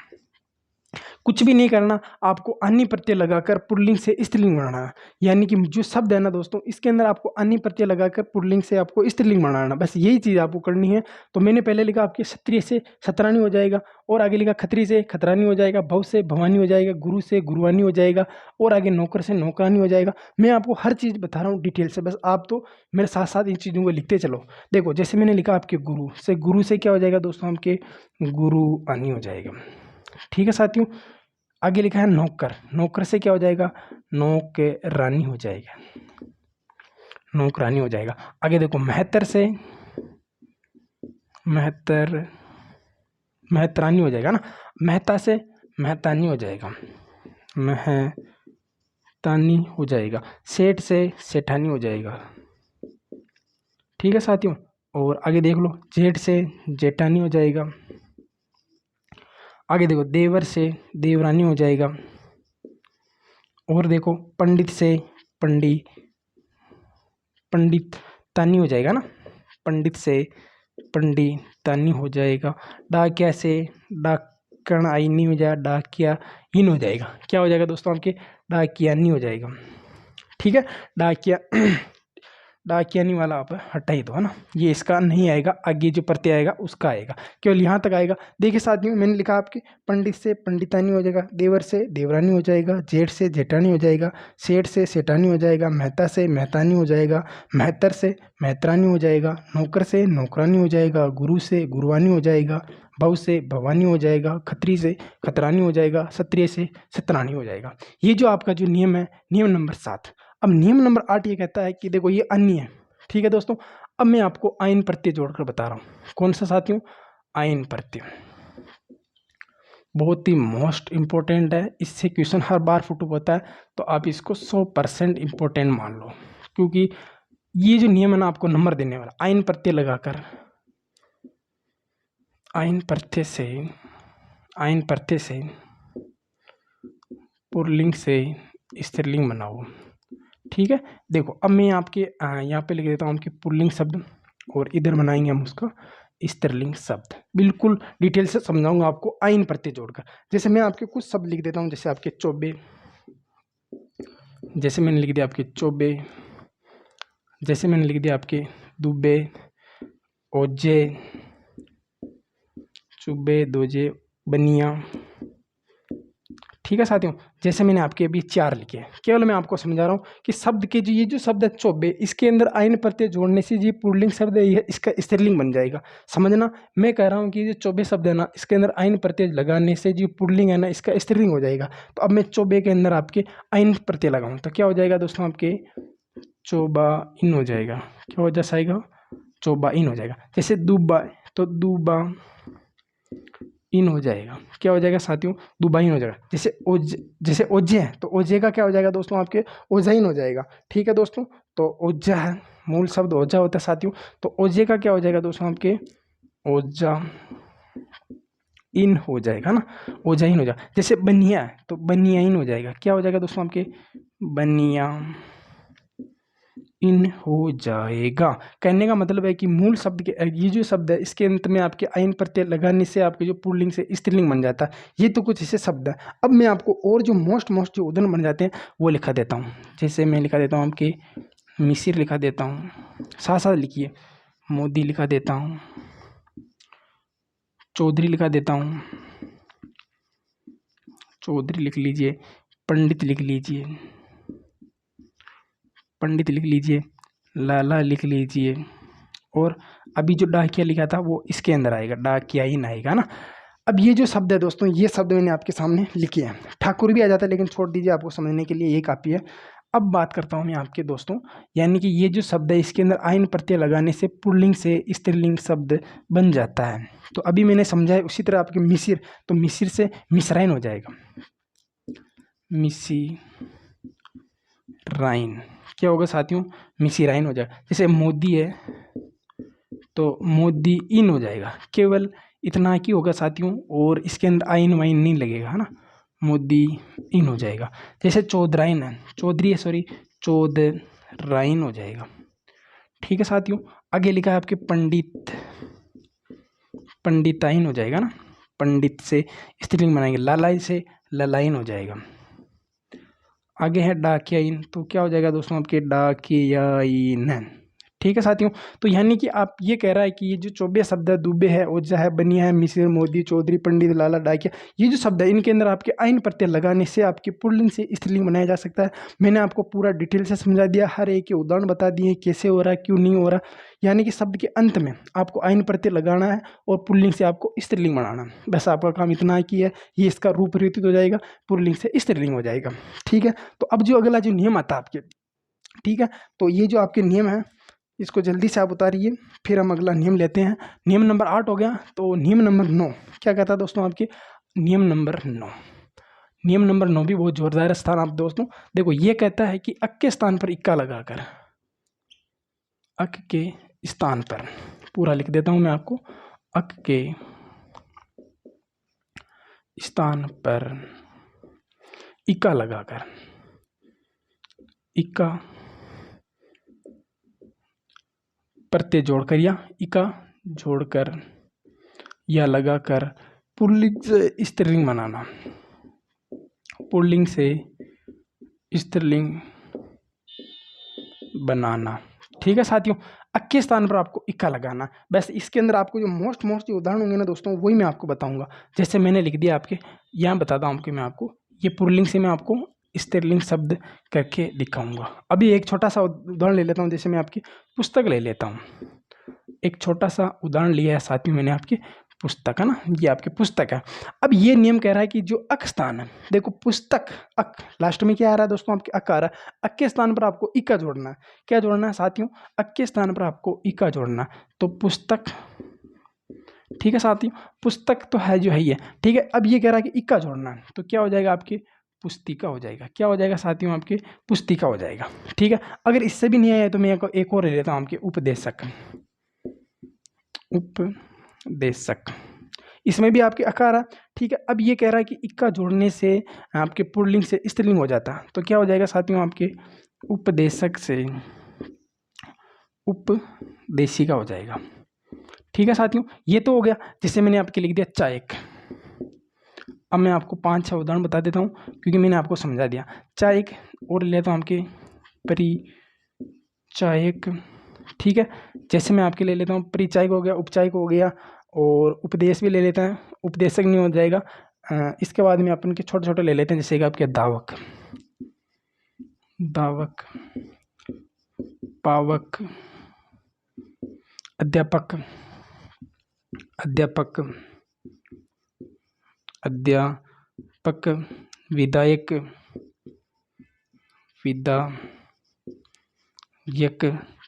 कुछ भी नहीं करना, आपको अन्य प्रत्यय लगाकर पुल्लिंग से स्त्रीलिंग बनाना है। यानी कि जो शब्द है ना दोस्तों, इसके अंदर आपको अन्य प्रत्यय लगाकर पुल्लिंग से आपको स्त्रीलिंग बनाना, बस यही चीज़ आपको करनी है। तो मैंने पहले लिखा आपके क्षत्रिय से क्षत्रानी हो जाएगा, और आगे लिखा खत्री से खतरानी हो जाएगा, भव से भवानी हो जाएगा, गुरु से गुरुवानी हो जाएगा, और आगे नौकर से नौकरानी हो जाएगा। मैं आपको हर चीज़ बता रहा हूँ डिटेल से, बस आप तो मेरे साथ साथ इन चीज़ों को लिखते चलो। देखो, जैसे मैंने लिखा आपके गुरु से क्या हो जाएगा दोस्तों, आपके गुरुआनी हो जाएगा, ठीक है साथियों। आगे लिखा है नौकर, नौकर से क्या हो जाएगा, नौकरानी हो जाएगा, नौकरानी हो जाएगा। आगे देखो, महतर से महतरानी हो जाएगा ना, महता से महतानी हो जाएगा, महतानी हो जाएगा। सेठ से सेठानी हो जाएगा, ठीक है साथियों। और आगे देख लो, जेठ से जेठानी हो जाएगा। आगे देखो, देवर से देवरानी हो जाएगा। और देखो, पंडित से पंडितानी हो जाएगा ना, पंडित से पंडितानी हो जाएगा। डाकिया से कर्ण आई नहीं हो जाएगा, डा किया इन हो जाएगा। क्या हो जाएगा दोस्तों आपके, डा किया नहीं हो जाएगा। ठीक है, डा किया डाकियानी वाला आप हटा ही दो, है ना, ये इसका नहीं आएगा, आगे जो प्रत्यय आएगा उसका आएगा, केवल यहाँ तक आएगा। देखिए साथियों मैंने लिखा आपके पंडित से पंडितानी हो जाएगा, देवर से देवरानी हो जाएगा, जेठ से जेठानी हो जाएगा, सेठ से सेठानी हो जाएगा, मेहता से मेहतानी हो जाएगा, मेहतर से मेहतरानी हो जाएगा, नौकर से नौकरानी हो जाएगा, गुरु से गुरुवानी हो जाएगा, बहू से भवानी हो जाएगा, खत्री से खतरानी हो जाएगा, क्षत्रिय से सतरानी हो जाएगा। ये जो आपका जो नियम है, नियम नंबर 7। अब नियम नंबर 8 ये कहता है कि देखो ये अन्य है। ठीक है दोस्तों, अब मैं आपको आयन प्रत्यय जोड़कर बता रहा हूँ। कौन सा साथियों, आयन प्रत्यय, बहुत ही मोस्ट इंपॉर्टेंट है, इससे क्वेश्चन हर बार फुट होता है, तो आप इसको 100% इंपॉर्टेंट मान लो, क्योंकि ये जो नियम है ना आपको नंबर देने वाला। आयन प्रत्यय लगाकर, आयन प्रत्यय से पुल्लिंग से स्त्रीलिंग बनाओ। ठीक है, देखो अब मैं आपके यहाँ पे लिख देता हूँ आपके पुल्लिंग शब्द, और इधर बनाएंगे हम उसका स्त्रीलिंग शब्द। बिल्कुल डिटेल से समझाऊंगा आपको आयन प्रत्यय जोड़कर। जैसे मैं आपके कुछ शब्द लिख देता हूँ, जैसे आपके चौबे, जैसे मैंने लिख दिया आपके चौबे, जैसे मैंने लिख दिया आपके दुबे, ओजे, चुबे, दोजे, बनिया। ठीक है साथियों, जैसे मैंने आपके अभी 4 लिखे हैं, केवल मैं आपको समझा रहा हूँ कि शब्द के जो ये जो शब्द है चौबे, इसके अंदर आयन प्रत्यय जोड़ने से ये पुल्लिंग शब्द है, ये इसका स्त्रीलिंग बन जाएगा। समझना, मैं कह रहा हूँ कि ये चौबे शब्द है ना, इसके अंदर आयन प्रत्यय लगाने से जो पुल्लिंग है ना, इसका स्त्रीलिंग हो जाएगा। तो अब मैं चौबे के अंदर आपके आयन प्रत्यय लगाऊँ तो क्या हो जाएगा दोस्तों, आपके चौबा इन हो जाएगा। क्या हो जाएगा, चौबा इन हो जाएगा। जैसे दुबा, तो दुबा इन हो जाएगा। क्या हो जाएगा साथियों, दुबाइन हो जाएगा। जैसे ओजे है, तो ओजे का क्या हो जाएगा दोस्तों, आपके ओजाइन हो जाएगा। ठीक है दोस्तों, तो ओजा है, मूल शब्द ओजा होता है साथियों, तो ओजे का क्या हो जाएगा दोस्तों, आपके ओजा इन हो जाएगा ना, ओजाइन हो जाएगा। जैसे बनिया है, तो बनियाइन हो जाएगा। क्या हो जाएगा दोस्तों, आपके बनिया इन हो जाएगा। कहने का मतलब है कि मूल शब्द के ये जो शब्द है, इसके अंत में आपके आयन प्रत्यय लगाने से आपके जो पुल्लिंग से स्त्रीलिंग बन जाता है। ये तो कुछ ऐसे शब्द है। अब मैं आपको और जो मोस्ट जो उदाहरण बन जाते हैं वो लिखा देता हूँ। जैसे मैं लिखा देता हूँ आपके मिसिर लिखा देता हूँ, साथ साथ लिखिए, मोदी लिखा देता हूँ, चौधरी लिखा देता हूँ, चौधरी लिख लीजिए, पंडित लिख लीजिए, पंडित लिख लीजिए, लाला लिख लीजिए, और अभी जो डाकिया लिखा था वो इसके अंदर आएगा, डाकिया ही आएगा ना। अब ये जो शब्द है दोस्तों, ये शब्द मैंने आपके सामने लिखे हैं। ठाकुर भी आ जाता है, लेकिन छोड़ दीजिए, आपको समझने के लिए ये काफ़ी है। अब बात करता हूँ मैं आपके दोस्तों, यानी कि ये जो शब्द है इसके अंदर आयन प्रत्यय लगाने से पुल्लिंग से स्त्रीलिंग शब्द बन जाता है। तो अभी मैंने समझाया, उसी तरह आपके मिसिर, तो मिसिर से मिसराइन हो जाएगा, मिसिराइन। क्या होगा साथियों, मिसिराइन हो जाएगा। जैसे मोदी है, तो मोदी इन हो जाएगा। केवल इतना ही होगा साथियों, और इसके अंदर आइन वाइन नहीं लगेगा, है ना, मोदी इन हो जाएगा। जैसे चौधराइन है, चौधरी है सॉरी, चौधराइन हो जाएगा। ठीक है साथियों, आगे लिखा है आपके पंडित, पंडिताइन हो जाएगा ना, पंडित से स्त्रीलिंग बनाएंगे, लालाई से ललाइन हो जाएगा। आगे है डाकियाइन, तो क्या हो जाएगा दोस्तों, आपके डाकियाइन। ठीक है साथियों, तो यानी कि आप ये कह रहा है कि ये जो 24 शब्द है, दुबे है, ओझा है, बनिया है, मिसिर, मोदी, चौधरी, पंडित, लाला, डाकिया, ये जो शब्द है इनके अंदर आपके आयन प्रत्यय लगाने से आपके पुल्लिंग से स्त्रीलिंग बनाया जा सकता है। मैंने आपको पूरा डिटेल से समझा दिया, हर एक के उदाहरण बता दिए, कैसे हो रहा है, क्यों नहीं हो रहा। यानी कि शब्द के अंत में आपको आयन प्रत्यय लगाना है और पुल्लिंग से आपको स्त्रीलिंग बनाना है। बस आपका काम इतना है कि है ये इसका रूप परिवर्तित हो जाएगा, पुल्लिंग से स्त्रीलिंग हो जाएगा। ठीक है, तो अब जो अगला जो नियम आता है आपके, ठीक है, तो ये जो आपके नियम है इसको जल्दी से आप उतारिए, फिर हम अगला नियम लेते हैं। नियम नंबर 8 हो गया, तो नियम नंबर 9 क्या कहता है दोस्तों, आपके नियम नंबर 9, नियम नंबर 9 भी बहुत जोरदार स्थान आप दोस्तों। देखो ये कहता है कि अक के स्थान पर इक्का लगाकर, अक के स्थान पर, पूरा लिख देता हूं मैं आपको, अक के स्थान पर इक्का लगाकर, इक्का प्रत्यय जोड़कर या इका जोड़कर या लगाकर पुल्लिंग से स्त्रीलिंग बनाना, पुल्लिंग से स्त्रीलिंग बनाना। ठीक है साथियों, अक के स्थान पर आपको इक्का लगाना। बस इसके अंदर आपको जो मोस्ट जो उदाहरण होंगे ना दोस्तों, वही मैं आपको बताऊंगा। जैसे मैंने लिख दिया आपके यहाँ, बताता हूँ कि मैं आपको ये पुल्लिंग से मैं आपको स्त्रीलिंग शब्द करके दिखाऊंगा। अभी एक छोटा सा उदाहरण ले लेता हूँ। जैसे मैं आपकी पुस्तक ले लेता हूँ, एक छोटा सा उदाहरण लिया है साथियों मैंने आपकी पुस्तक, है ना, ये आपकी पुस्तक है। अब ये नियम कह रहा है कि जो अक स्थान है, देखो पुस्तक अक, लास्ट में क्या आ रहा है दोस्तों, आपके अक आ रहा है। अक के स्थान पर आपको इका जोड़ना है। क्या जोड़ना है साथियों, अक के स्थान पर आपको इका जोड़ना है, तो पुस्तक। ठीक है साथियों, पुस्तक तो है जो है ही है। ठीक है, अब ये कह रहा है कि इका जोड़ना है, तो क्या हो जाएगा आपके पुस्तिका हो जाएगा। क्या हो जाएगा साथियों, आपके पुस्तिका हो जाएगा। ठीक है, अगर इससे भी नहीं आया तो मैं एक और ले लेता हूँ, आपके उपदेशक, उपदेशक, इसमें भी आपके अकार है। ठीक है, अब ये कह रहा है कि इक्का जोड़ने से आपके पुल्लिंग से स्त्रीलिंग हो जाता है, तो क्या हो जाएगा साथियों, आपके उपदेशक से उपदेशिका हो जाएगा। ठीक है साथियों, ये तो हो गया। जैसे मैंने आपके लिख दिया चायक। अब मैं आपको 5-6 उदाहरण बता देता हूँ, क्योंकि मैंने आपको समझा दिया। चायक और लेता हूँ आपके परिचायक। ठीक है, जैसे मैं आपके ले लेता हूँ परिचायक हो गया, उपचायक हो गया, और उपदेश भी ले लेते हैं, उपदेशक नहीं हो जाएगा। इसके बाद में अपन के छोटे छोटे ले लेते हैं, जैसे कि आपके दावक, दावक, पावक, अध्यापक, अध्यापक, अध्यापक, विधायक, विधायक।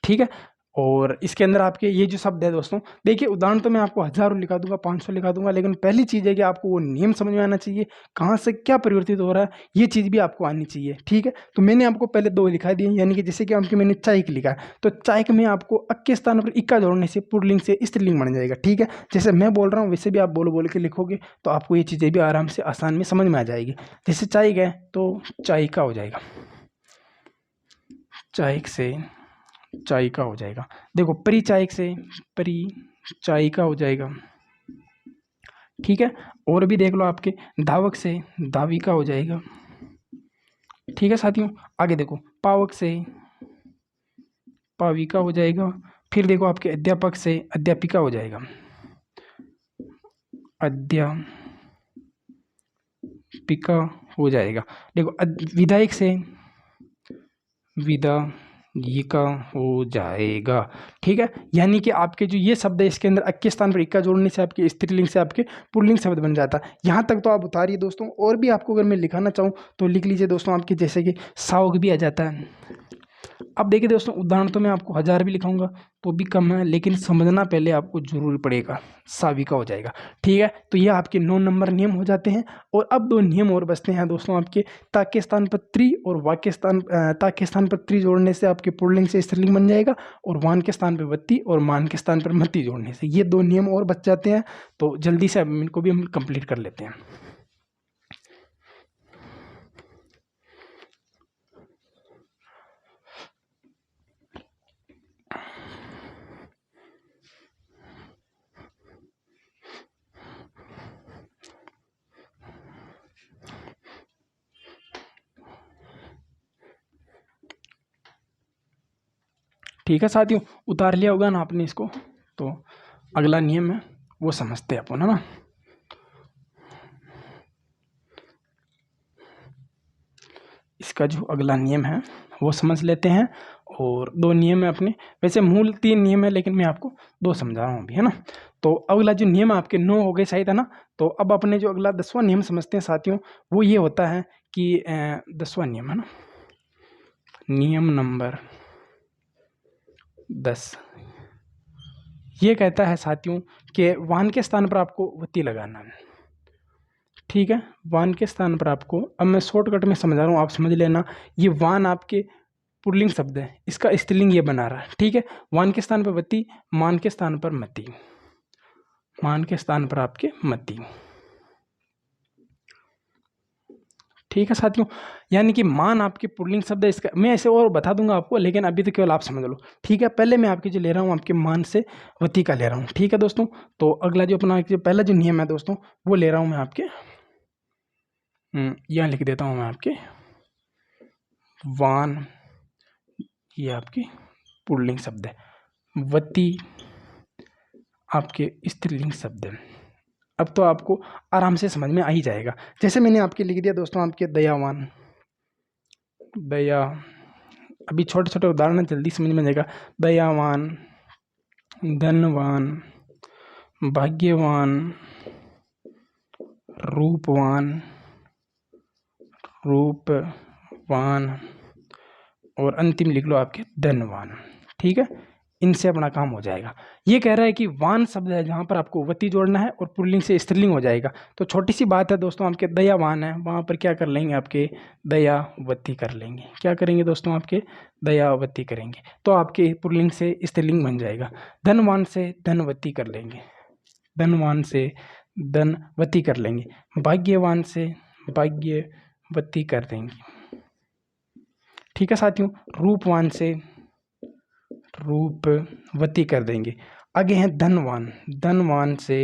ठीक है, और इसके अंदर आपके ये जो शब्द है दोस्तों, देखिए उदाहरण तो मैं आपको 1000 लिखा दूंगा, 500 लिखा दूंगा, लेकिन पहली चीज़ है कि आपको वो नियम समझ में आना चाहिए, कहाँ से क्या परिवर्तित हो रहा है, ये चीज़ भी आपको आनी चाहिए। ठीक है, तो मैंने आपको पहले 2 लिखा दिए, यानी कि जैसे कि आपके मैंने चायक लिखा है, तो चायक में आपको अक के स्थान पर इक्का जोड़ने से पुल्लिंग से स्त्रीलिंग बन जाएगा। ठीक है, जैसे मैं बोल रहा हूँ वैसे भी आप बोल के लिखोगे, तो आपको ये चीज़ें भी आराम से आसान में समझ में आ जाएगी। जैसे चायक है तो चायिका हो जाएगा, चायक से चायिका हो जाएगा। देखो परिचायक से परिचायिका हो जाएगा। ठीक है, और भी देख लो, आपके धावक से धाविका हो जाएगा। ठीक है साथियों, आगे देखो पावक से पाविका हो जाएगा। फिर देखो आपके अध्यापक से अध्यापिका हो जाएगा, अध्यापिका हो जाएगा। देखो विधायक से विधायिका हो जाएगा। ठीक है, यानी कि आपके जो ये शब्द है, इसके अंदर अक के स्थान पर इक्का जोड़ने से आपके स्त्रीलिंग से आपके पुल्लिंग शब्द बन जाता है। यहाँ तक तो आप उतारिए दोस्तों, और भी आपको अगर मैं लिखाना चाहूँ तो लिख लीजिए दोस्तों, आपके जैसे कि सावक भी आ जाता है। अब देखिए दोस्तों, उदाहरण तो मैं आपको 1000 भी लिखाऊंगा तो भी कम है, लेकिन समझना पहले आपको जरूर पड़ेगा, साविका हो जाएगा। ठीक है, तो ये आपके 9 नंबर नियम हो जाते हैं। और अब 2 नियम और बचते हैं दोस्तों, आपके ता के स्थान पर त्रि और वाक्य स्थान ता के स्थान पर त्रि जोड़ने से आपके पुल्लिंग से स्त्रीलिंग बन जाएगा, और वान के स्थान पर वत्ती और मान के स्थान पर मत्ती जोड़ने से ये 2 नियम और बच जाते हैं। तो जल्दी से अब इनको भी हम कंप्लीट कर लेते हैं। ठीक है साथियों, उतार लिया होगा ना आपने इसको, तो अगला नियम है वो समझते हैं अपन, है ना। इसका जो अगला नियम है वो समझ लेते हैं, और 2 नियम है अपने, वैसे मूल 3 नियम है, लेकिन मैं आपको 2 समझा रहा हूँ अभी, है ना। तो अगला जो नियम आपके 9 हो गए शायद, है ना। तो अब अपने जो अगला 10वां नियम समझते हैं साथियों, वो ये होता है कि 10वां नियम, है ना, नियम नंबर 10 ये कहता है साथियों कि वान के स्थान पर आपको वत्ती लगाना है। ठीक है, वान के स्थान पर आपको, अब मैं शॉर्टकट में समझा रहा हूँ, आप समझ लेना। ये वान आपके पुल्लिंग शब्द है, इसका स्त्रीलिंग ये बना रहा है। ठीक है, वान के स्थान पर वत्ती, मान के स्थान पर मती, मान के स्थान पर आपके मती। ठीक है साथियों, यानी कि मान आपके पुल्लिंग शब्द है। इसका मैं ऐसे और बता दूंगा आपको, लेकिन अभी तो केवल आप समझ लो। ठीक है, पहले मैं आपके जो ले रहा हूँ आपके मान से वती का ले रहा हूँ। ठीक है दोस्तों, तो अगला जो अपना जो पहला जो नियम है दोस्तों, वो ले रहा हूँ मैं आपके, यहाँ लिख देता हूँ मैं आपके वान, ये आपकी पुल्लिंग शब्द है, वती आपके स्त्रीलिंग शब्द है। अब तो आपको आराम से समझ में आ ही जाएगा। जैसे मैंने आपके लिख दिया दोस्तों आपके दयावान, दया, अभी छोटे छोटे उदाहरण जल्दी समझ में आ जाएगा। दयावान, धनवान, भाग्यवान, रूपवान, रूपवान, और अंतिम लिख लो आपके धनवान। ठीक है, इनसे अपना काम हो जाएगा। ये कह रहा है कि वान शब्द है जहाँ पर आपको वती जोड़ना है और पुल्लिंग से स्त्रीलिंग हो जाएगा। तो छोटी सी बात है दोस्तों, आपके दयावान है वहाँ पर क्या कर लेंगे, आपके दयावती कर लेंगे। क्या करेंगे दोस्तों, आपके दयावती करेंगे, तो आपके पुल्लिंग से स्त्रीलिंग बन जाएगा। धनवान से धनवती कर लेंगे, धनवान से धनवती कर लेंगे। भाग्यवान से भाग्यवती कर देंगे। ठीक है साथियों, रूपवान से रूपवती कर देंगे। आगे हैं धनवान, धनवान से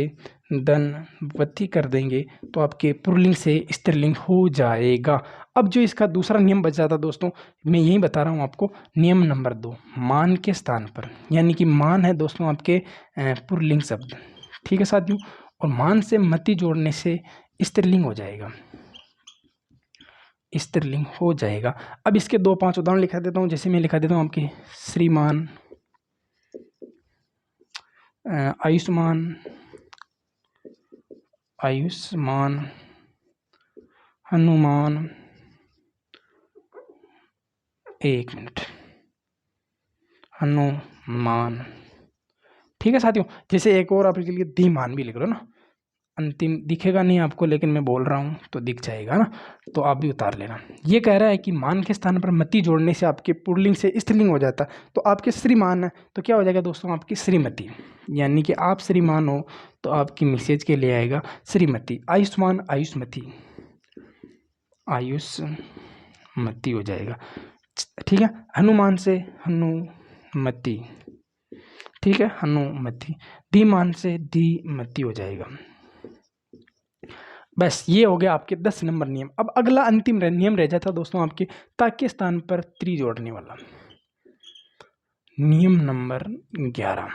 धनवती कर देंगे, तो आपके पुल्लिंग से स्त्रीलिंग हो जाएगा। अब जो इसका दूसरा नियम बच जाता दोस्तों, मैं यही बता रहा हूँ आपको, नियम नंबर 2, मान के स्थान पर, यानी कि मान है दोस्तों आपके पुल्लिंग शब्द। ठीक है साथियों, और मान से मति जोड़ने से स्त्रीलिंग हो जाएगा, स्त्रीलिंग हो जाएगा। अब इसके 2-5 उदाहरण लिखा देता हूँ। जैसे मैं लिखा देता हूँ आपके श्रीमान, आयुष्मान, आयुष्मान, हनुमान, एक मिनट, हनुमान। ठीक है साथियों, जैसे एक और आप इसके लिए धीमान भी लिख लो ना, अंतिम दिखेगा नहीं आपको, लेकिन मैं बोल रहा हूँ तो दिख जाएगा ना, तो आप भी उतार लेना। ये कह रहा है कि मान के स्थान पर मति जोड़ने से आपके पुल्लिंग से स्त्रीलिंग हो जाता है। तो आपके श्रीमान है तो क्या हो जाएगा दोस्तों, आपकी श्रीमती, यानी कि आप श्रीमान हो तो आपकी मिसेज के लिए आएगा श्रीमती। आयुष्मान, आयुष्मती, आयुष्मती हो जाएगा। ठीक है, हनुमान से हनुमती, ठीक है, हनुमती। धीमान से धीमती हो जाएगा। बस ये हो गया आपके 10 नंबर नियम। अब अगला अंतिम नियम रह जाता दोस्तों आपके ता के स्थान पर त्री जोड़ने वाला, नियम नंबर 11।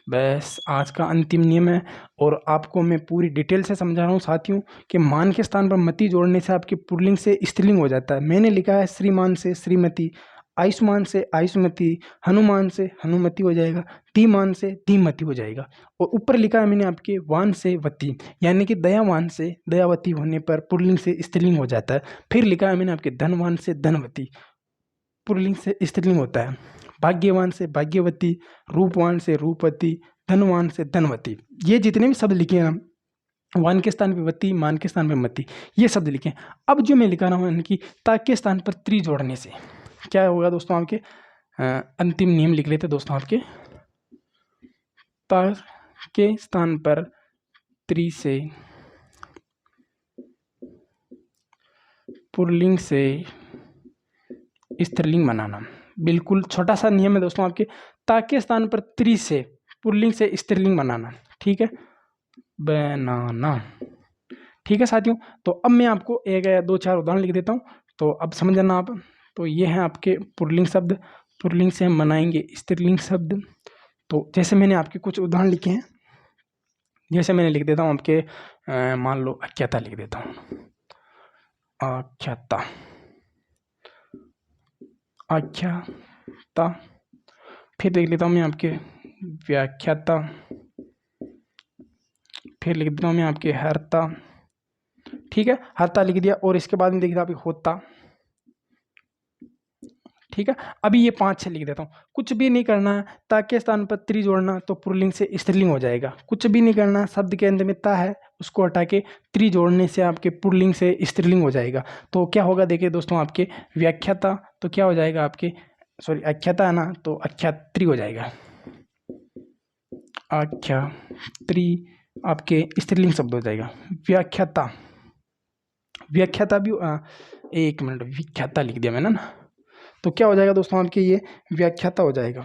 बस आज का अंतिम नियम है, और आपको मैं पूरी डिटेल से समझा रहा हूँ साथियों कि मान के स्थान पर मति जोड़ने से आपके पुल्लिंग से स्त्रीलिंग हो जाता है। मैंने लिखा है श्रीमान से श्रीमती, आयुष्मान से आयुष्मती, हनुमान से हनुमती हो जाएगा, धीमान से धीमती हो जाएगा, और ऊपर लिखा है मैंने आपके वान से वती, यानी कि दयावान से दयावती होने पर पुल्लिंग से स्त्रीलिंग हो जाता है। फिर लिखा है मैंने आपके धनवान से धनवती, पुल्लिंग से स्त्रीलिंग होता है। भाग्यवान से भाग्यवती, रूपवान से रूपवती, धनवान से धनवती। ये जितने भी शब्द लिखे हैं, वान के स्थान पे वती, मान के स्थान पे मती, ये शब्द लिखे। अब जो मैं लिखा रहा हूँ, यानी कि ता के स्थान पर त्री जोड़ने से क्या होगा दोस्तों, आपके अंतिम नियम लिख लेते दोस्तों आपके, ता के स्थान पर त्री से पुल्लिंग से स्त्रीलिंग बनाना। बिल्कुल छोटा सा नियम है दोस्तों आपके, ता के स्थान पर त्री से पुल्लिंग से स्त्रीलिंग बनाना। ठीक है, बनाना। ठीक है साथियों, तो अब मैं आपको एक या 2-4 उदाहरण लिख देता हूँ, तो अब समझ जाना आप। तो ये हैं आपके पुल्लिंग शब्द, पुल्लिंग से हम बनाएंगे स्त्रीलिंग शब्द। तो जैसे मैंने आपके कुछ उदाहरण लिखे हैं, जैसे मैंने लिख देता हूँ आपके, मान लो आख्याता लिख देता हूँ, आख्याता, आख्याता। फिर लिख लेता हूँ मैं आपके व्याख्याता, फिर लिख देता हूँ मैं आपके हर्ता। ठीक है, हर्ता लिख दिया, और इसके बाद में लिख दिया आपके होता। ठीक है, अभी ये 5-6 लिख देता हूँ। कुछ भी नहीं करना है, ता के स्थान पर त्री जोड़ना तो पुल्लिंग से स्त्रीलिंग हो जाएगा। कुछ भी नहीं करना, शब्द के अंत में ता है उसको हटा के त्री जोड़ने से आपके पुल्लिंग से स्त्रीलिंग हो जाएगा। तो क्या होगा देखिए दोस्तों, आपके व्याख्याता तो क्या हो जाएगा आपके, सॉरी आख्याता है ना, तो आख्यात्री हो जाएगा। आख्यात्री आपके स्त्रीलिंग शब्द हो जाएगा। व्याख्याता, व्याख्याता भी एक मिनट, व्याख्याता लिख दिया मैंने ना, तो क्या हो जाएगा दोस्तों आपके ये व्याख्याता हो जाएगा।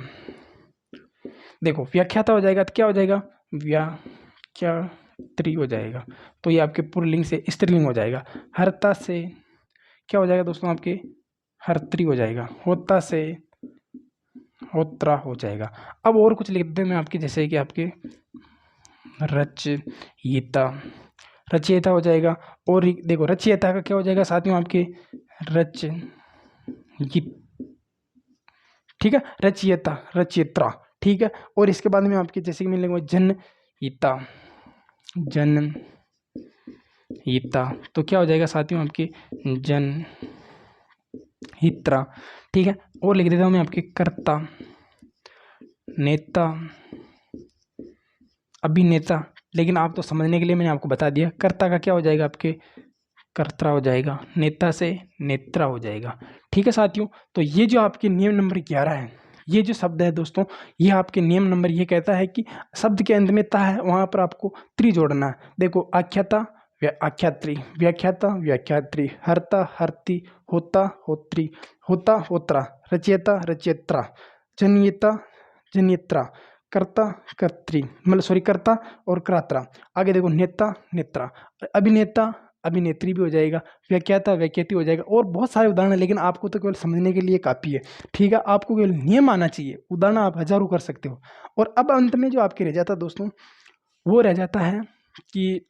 देखो व्याख्याता हो जाएगा तो क्या हो जाएगा, व्याख्यात्री हो जाएगा, तो ये आपके पुल्लिंग से स्त्रीलिंग हो जाएगा। हर्ता से क्या हो जाएगा दोस्तों आपके हर्त्री हो जाएगा। होता से होत्रा हो जाएगा। अब और कुछ लिख देते हैं मैं आपके, जैसे कि आपके रचयिता, रचयिता हो जाएगा। और देखो रचयिता का क्या हो जाएगा साथियों आपके रचयित, ठीक है, रचयिता रचयित्रा, ठीक है। और इसके बाद में आपके जैसे कि मैं लिखूंगा जनहिता, जनहिता, तो क्या हो जाएगा साथियों आपके जनहित्रा, ठीक है। और लिख देता हूँ मैं आपके कर्ता, नेता, अभिनेता, लेकिन आप तो समझने के लिए मैंने आपको बता दिया, कर्ता का क्या हो जाएगा आपके कर्ता हो जाएगा, नेता से नेत्रा हो जाएगा, ठीक है साथियों। तो ये जो आपके नियम नंबर 11 है, ये जो शब्द है दोस्तों, ये आपके नियम नंबर ये कहता है कि शब्द के अंत में ता है, वहां पर आपको त्रि जोड़ना है। देखो आख्याता आख्यात्री, व्याख्याता व्याख्यात्री, हर्ता हर्ती, होता होत्री, होता होत्रा, रचयिता रचयित्रा, जनियता जनियत्रा, कर्ता कर्त्री, मतलब सॉरी कर्ता और क्रात्रा। आगे देखो नेता नेत्रा, अभिनेता अभिनेत्री भी हो जाएगा, व्याख्याता व्याख्याति हो जाएगा। और बहुत सारे उदाहरण है, लेकिन आपको तो केवल समझने के लिए काफ़ी है, ठीक है। आपको केवल नियम आना चाहिए, उदाहरण आप हजारों कर सकते हो। और अब अंत में जो आपके रह जाता दोस्तों, वो रह जाता है कि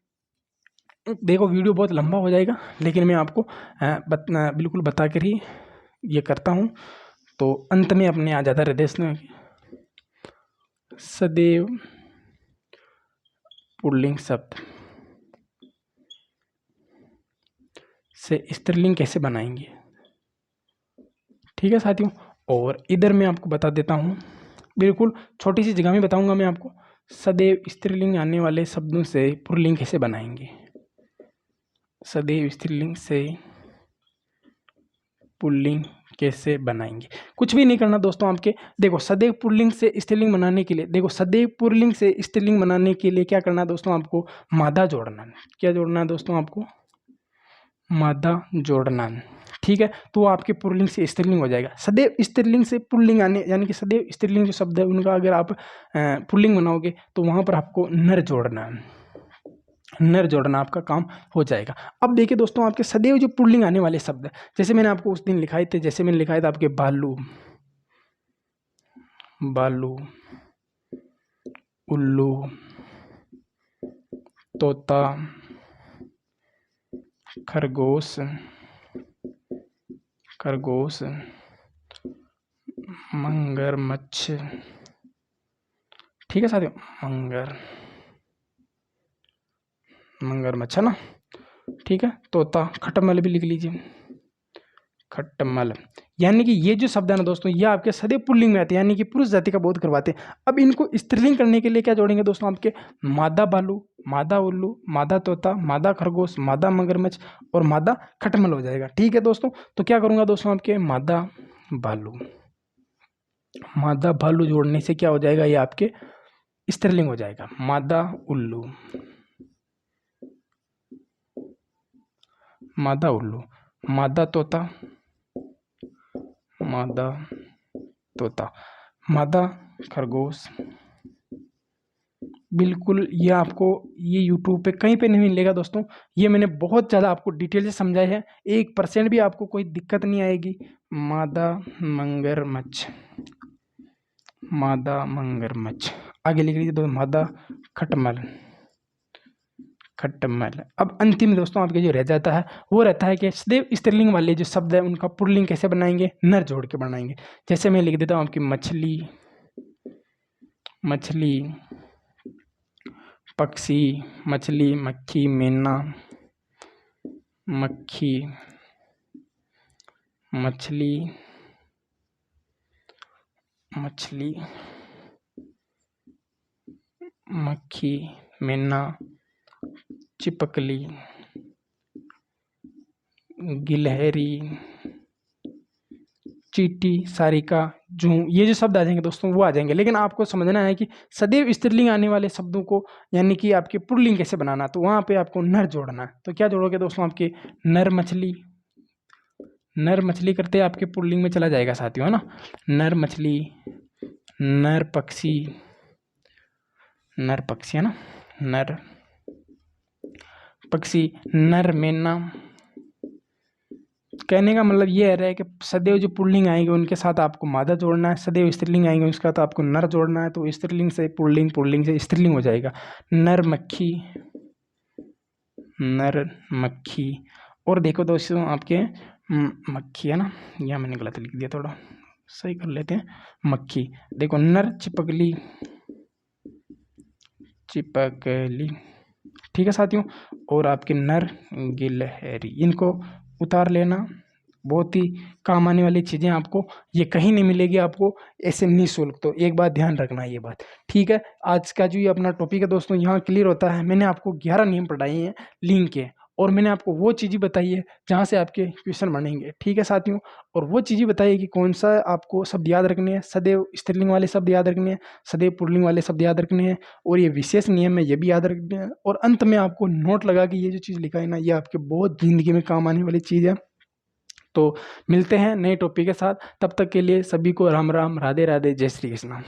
देखो वीडियो बहुत लंबा हो जाएगा, लेकिन मैं आपको बिल्कुल बता कर ही ये करता हूँ। तो अंत में अपने आ जाता हृदय स्नेह, सदैव पुल्लिंग शब्द से स्त्रीलिंग कैसे बनाएंगे, ठीक है साथियों। और इधर मैं आपको बता देता हूँ, बिल्कुल छोटी सी जगह में बताऊंगा मैं आपको, सदैव स्त्रीलिंग आने वाले शब्दों से पुल्लिंग कैसे बनाएंगे। सदैव स्त्रीलिंग से पुल्लिंग कैसे बनाएंगे, कुछ भी नहीं करना दोस्तों आपके। देखो सदैव पुल्लिंग से स्त्रीलिंग बनाने के लिए, देखो सदैव पुल्लिंग से स्त्रीलिंग बनाने के लिए क्या करना है दोस्तों, आपको मादा जोड़ना है। क्या जोड़ना है दोस्तों, आपको मादा जोड़ना है, ठीक है। तो आपके पुल्लिंग से स्त्रीलिंग हो जाएगा। सदैव स्त्रीलिंग से पुल्लिंग आने, यानी कि सदैव स्त्रीलिंग जो शब्द है उनका अगर आप पुल्लिंग बनाओगे तो वहां पर आपको नर जोड़ना है, नर जोड़ना आपका काम हो जाएगा। अब देखिए दोस्तों, आपके सदैव जो पुल्लिंग आने वाले शब्द है, जैसे मैंने आपको उस दिन लिखाए थे, जैसे मैंने लिखाया था आपके बालू, बालू, उल्लू, तोता, खरगोश, खरगोश, मगरमच्छ, ठीक है साथियों, मगरमच्छ है ना, ठीक है। तोता, खटमल भी लिख लीजिए, खटमल। यानी कि ये जो शब्द है ना दोस्तों, ये आपके सदैव पुल्लिंग में आते हैं, यानी कि पुरुष जाति का बोध करवाते हैं। अब इनको स्त्रीलिंग करने के लिए क्या जोड़ेंगे दोस्तों, आपके मादा बालू, मादा उल्लू, मादा तोता, मादा खरगोश, मादा मगरमच्छ और मादा खटमल हो जाएगा, ठीक है दोस्तों। तो क्या करूंगा दोस्तों, आपके मादा भालू, मादा भालू जोड़ने से क्या हो जाएगा, ये आपके स्त्रीलिंग हो जाएगा। मादा उल्लू, मादा उल्लू, मादा तोता, मादा तोता, मादा खरगोश। बिल्कुल ये आपको ये यूट्यूब पे कहीं पे नहीं मिलेगा दोस्तों, ये मैंने बहुत ज़्यादा आपको डिटेल से समझाया है, 1% भी आपको कोई दिक्कत नहीं आएगी। मादा मगरमच्छ, मादा मगरमच्छ, आगे लिख लीजिए दोस्तों, मादा खटमल, खटमल। अब अंतिम दोस्तों आपके जो रह जाता है वो रहता है कि सदैव स्त्रीलिंग वाले जो शब्द है उनका पुल्लिंग कैसे बनाएंगे, नर जोड़ के बनाएंगे। जैसे मैं लिख देता हूँ आपकी मछली, मछली, पक्षी, मछली, मक्खी, मैना, मक्खी, मछली, मछली, मक्खी, मैना, चिपकली, गिलहरी, चींटी, सारिका, जूं, ये जो शब्द आ जाएंगे दोस्तों वो आ जाएंगे। लेकिन आपको समझना है कि सदैव स्त्रीलिंग आने वाले शब्दों को, यानी कि आपके पुल्लिंग कैसे बनाना, तो वहाँ पे आपको नर जोड़ना है। तो क्या जोड़ोगे दोस्तों, आपके नर मछली, नर मछली करते आपके पुल्लिंग में चला जाएगा साथियों, है ना। नर मछली, नर पक्षी, नर पक्षी, है ना, नर पक्षी, नर मेना। कहने का मतलब ये है कि सदैव जो पुल्लिंग आएंगे उनके साथ आपको मादा जोड़ना है, सदैव स्त्रीलिंग आएंगे उसके साथ आपको नर जोड़ना है। तो स्त्रीलिंग से पुल्लिंग, पुल्लिंग से स्त्रीलिंग हो जाएगा। नर मक्खी, नर मक्खी। और देखो दोस्तों आपके मक्खी, है ना, यहाँ मैंने गलत लिख दिया, थोड़ा सही कर लेते हैं। मक्खी, देखो नर चिपकली, चिपकली, ठीक है साथियों। और आपके नर गिलहरी, इनको उतार लेना। बहुत ही काम आने वाली चीज़ें, आपको ये कहीं नहीं मिलेगी आपको ऐसे निःशुल्क। तो एक बात ध्यान रखना ये बात, ठीक है। आज का जो ये अपना टॉपिक है दोस्तों यहाँ क्लियर होता है। मैंने आपको 11 नियम पढ़ाए हैं लिंग के, और मैंने आपको वो चीज़ें बताई है जहाँ से आपके क्वेश्चन बनेंगे, ठीक है साथियों। और वो चीज़ें बताई है कि कौन सा आपको शब्द याद रखने हैं, सदैव स्त्रीलिंग वाले शब्द याद रखने हैं, सदैव पुल्लिंग वाले शब्द याद रखने हैं, और ये विशेष नियम है ये भी याद रखने हैं। और अंत में आपको नोट लगा कि ये जो चीज़ लिखा है ना, ये आपके बहुत ज़िंदगी में काम आने वाली चीज़ है। तो मिलते हैं नए टॉपिक के साथ, तब तक के लिए सभी को राम राम, राधे राधे, जय श्री कृष्ण।